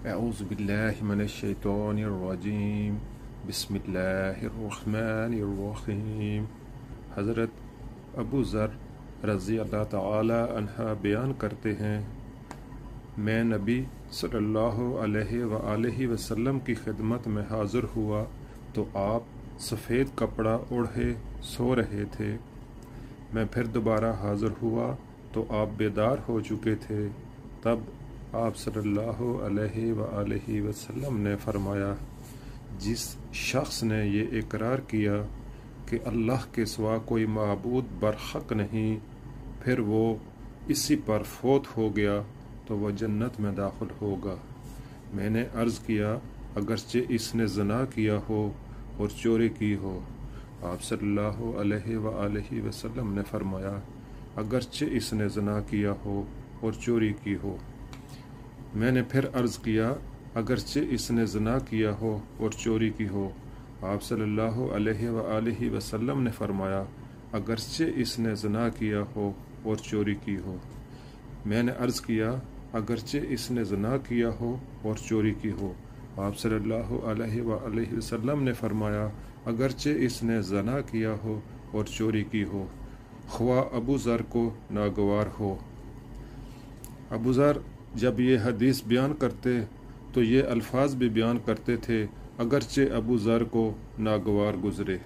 أعوذ بالله من الشیطان الرجیم بسم اللہ الرحمن الرحیم۔ حضرت ابو ذر رضی اللہ تعالی عنہ بیان کرتے ہیں، میں نبی صلی اللہ علیہ وآلہ وسلم کی خدمت میں حاضر ہوا تو آپ سفید کپڑا اوڑھے سو رہے تھے۔ میں پھر دوبارہ حاضر ہوا تو آپ بیدار ہو چکے تھے۔ تب آپ صلی اللہ علیہ وآلہ وسلم نے فرمایا، جس شخص نے یہ اقرار کیا کہ اللہ کے سوا کوئی معبود برحق نہیں، پھر وہ اسی پر فوت ہو گیا تو وہ جنت میں داخل ہوگا۔ میں نے عرض کیا، اگرچہ اس نے زنا کیا ہو اور چوری کی ہو؟ آپ صلی اللہ علیہ وآلہ وسلم نے فرمایا، اگرچہ اس نے زنا کیا ہو اور چوری کی ہو۔ میں نے پھر عرض کیا، اگرچہ اس نے زنا کیا ہو اور چوری کی ہو؟ آپ صلی اللہ علیہ وآلہ وسلم نے فرمایا، اگرچہ اس نے زنا کیا ہو اور چوری کی ہو۔ میں نے عرض کیا، اگرچہ اس نے زنا کیا ہو اور چوری کی ہو؟ آپ صلی اللہ علیہ وآلہ وسلم نے فرمایا، اگرچہ اس نے زنا کیا ہو اور چوری کی ہو، خواہ ابو ذر کو ناگوار ہو۔ ابو ذر جب یہ حدیث بیان کرتے تو یہ الفاظ بھی بیان کرتے تھے، اگرچہ ابو ذر کو ناگوار گزرے۔